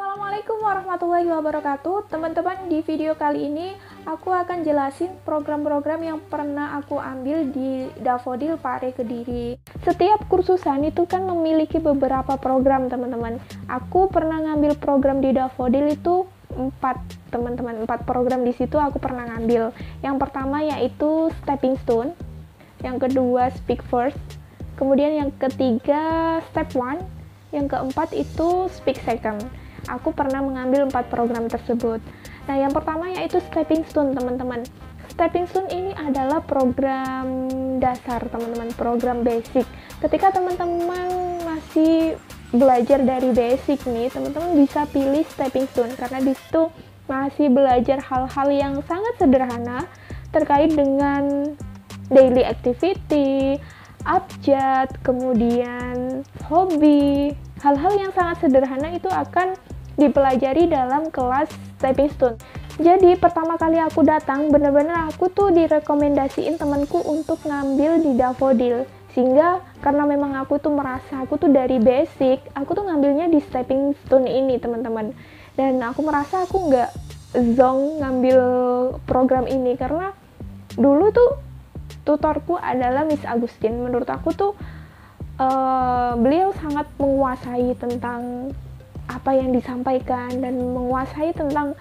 Assalamualaikum warahmatullahi wabarakatuh. Teman-teman, di video kali ini aku akan jelasin program-program yang pernah aku ambil di Daffodil Pare Kediri. Setiap kursusan itu kan memiliki beberapa program, teman-teman. Aku pernah ngambil program di Daffodil itu 4, teman-teman. 4 program di situ aku pernah ngambil. Yang pertama yaitu Stepping Stone, yang kedua Speak First, kemudian yang ketiga Step 1, yang keempat itu Speak Second. Aku pernah mengambil 4 program tersebut. Nah, yang pertama yaitu Stepping Stone, teman-teman. Stepping Stone ini adalah program dasar, teman-teman, program basic. Ketika teman-teman masih belajar dari basic nih, teman-teman bisa pilih Stepping Stone karena di situ masih belajar hal-hal yang sangat sederhana terkait dengan daily activity, abjad, kemudian hobi. Hal-hal yang sangat sederhana itu akan dipelajari dalam kelas Stepping Stone. Jadi pertama kali aku datang, bener-bener aku tuh direkomendasiin temanku untuk ngambil di Daffodil. Sehingga karena memang aku tuh merasa aku tuh dari basic, aku tuh ngambilnya di Stepping Stone ini, teman-teman. Dan aku merasa aku nggak zonk ngambil program ini karena dulu tuh tutorku adalah Miss Agustin. Menurut aku tuh beliau sangat menguasai tentang apa yang disampaikan dan menguasai tentang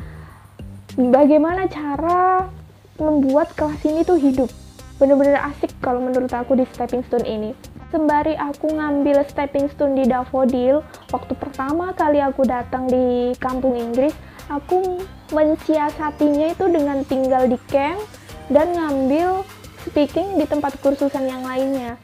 bagaimana cara membuat kelas ini tuh hidup. Bener-bener asik kalau menurut aku di Stepping Stone ini. Sembari aku ngambil Stepping Stone di Daffodil, waktu pertama kali aku datang di kampung Inggris, aku mensiasatinya itu dengan tinggal di camp dan ngambil speaking di tempat kursusan yang lainnya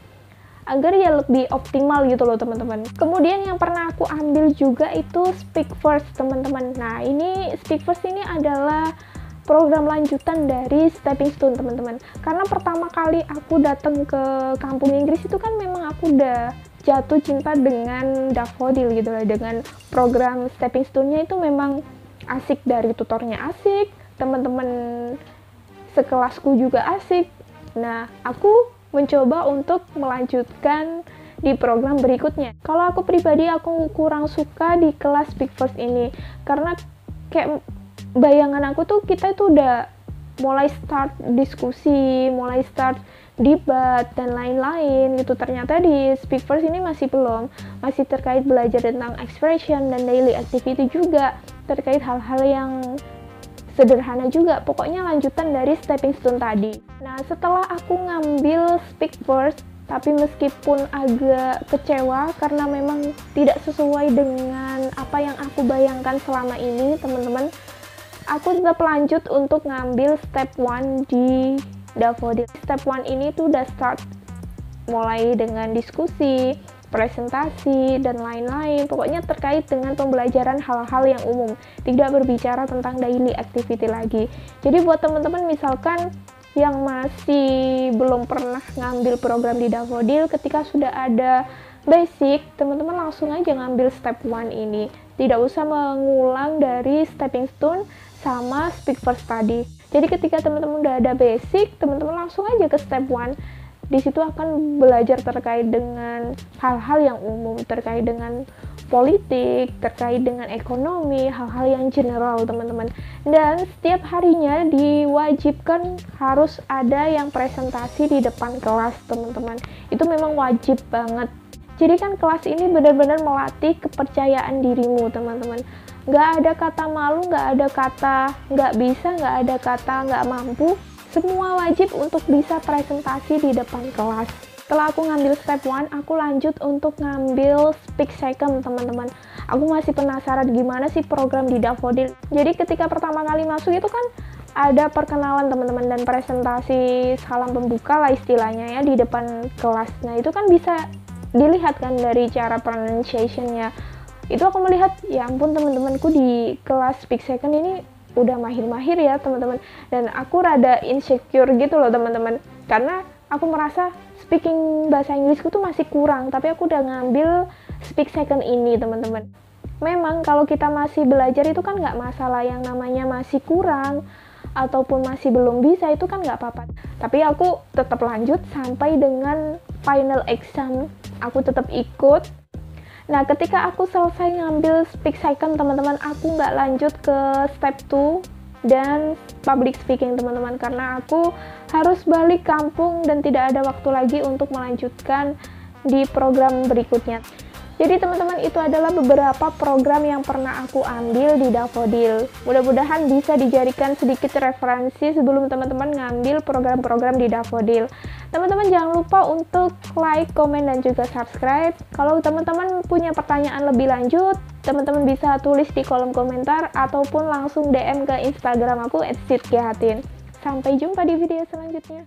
agar ya lebih optimal gitu loh, teman-teman. Kemudian yang pernah aku ambil juga itu Speak First, teman-teman. Nah, ini Speak First ini adalah program lanjutan dari Stepping Stone, teman-teman. Karena pertama kali aku datang ke kampung Inggris itu kan memang aku udah jatuh cinta dengan Daffodil gitu loh, dengan program Stepping Stone-nya itu memang asik, dari tutornya asik, teman-teman sekelasku juga asik. Nah, aku mencoba untuk melanjutkan di program berikutnya. Kalau aku pribadi, aku kurang suka di kelas Speak First ini karena kayak bayangan aku tuh kita itu udah mulai start diskusi, mulai start debat dan lain-lain gitu. Ternyata di Speak First ini masih belum, masih terkait belajar tentang expression dan daily activity juga, terkait hal-hal yang sederhana juga, pokoknya lanjutan dari Stepping Stone tadi. Nah, setelah aku ngambil Speak First, tapi meskipun agak kecewa karena memang tidak sesuai dengan apa yang aku bayangkan selama ini, teman-teman, aku tetap lanjut untuk ngambil Step 1 di Daffodil. Step 1 ini tuh udah start mulai dengan diskusi, presentasi, dan lain-lain. Pokoknya terkait dengan pembelajaran hal-hal yang umum, tidak berbicara tentang daily activity lagi. Jadi buat teman-teman misalkan yang masih belum pernah ngambil program di Daffodil, ketika sudah ada basic, teman-teman langsung aja ngambil Step 1 ini. Tidak usah mengulang dari Stepping Stone sama Speak First tadi. Jadi ketika teman-teman udah ada basic, teman-teman langsung aja ke Step 1. Di situ akan belajar terkait dengan hal-hal yang umum, terkait dengan politik, terkait dengan ekonomi, hal-hal yang general, teman-teman. Dan setiap harinya diwajibkan harus ada yang presentasi di depan kelas, teman-teman. Itu memang wajib banget. Jadi kan kelas ini benar-benar melatih kepercayaan dirimu, teman-teman. Nggak ada kata malu, nggak ada kata nggak bisa, nggak ada kata nggak mampu. Semua wajib untuk bisa presentasi di depan kelas. Setelah aku ngambil Step 1, aku lanjut untuk ngambil Speak Second, teman-teman. Aku masih penasaran gimana sih program di Daffodil. Jadi ketika pertama kali masuk itu kan ada perkenalan, teman-teman, dan presentasi salam pembuka lah istilahnya ya di depan kelas. Nah, itu kan bisa dilihat kan dari cara pronunciation-nya. Itu aku melihat, ya ampun, teman-temanku di kelas Speak Second ini udah mahir-mahir ya, teman-teman. Dan aku rada insecure gitu loh, teman-teman. Karena aku merasa speaking bahasa Inggrisku tuh masih kurang, tapi aku udah ngambil Speak Second ini, teman-teman. Memang kalau kita masih belajar itu kan nggak masalah, yang namanya masih kurang ataupun masih belum bisa itu kan nggak apa-apa. Tapi aku tetap lanjut sampai dengan final exam, aku tetap ikut. Nah, ketika aku selesai ngambil Speak Second, teman-teman, aku nggak lanjut ke step 2 dan public speaking, teman-teman, karena aku harus balik kampung dan tidak ada waktu lagi untuk melanjutkan di program berikutnya. Jadi teman-teman, itu adalah beberapa program yang pernah aku ambil di Daffodil. Mudah-mudahan bisa dijadikan sedikit referensi sebelum teman-teman ngambil program-program di Daffodil. Teman-teman jangan lupa untuk like, komen, dan juga subscribe. Kalau teman-teman punya pertanyaan lebih lanjut, teman-teman bisa tulis di kolom komentar ataupun langsung DM ke Instagram aku @sitkiatin. Sampai jumpa di video selanjutnya.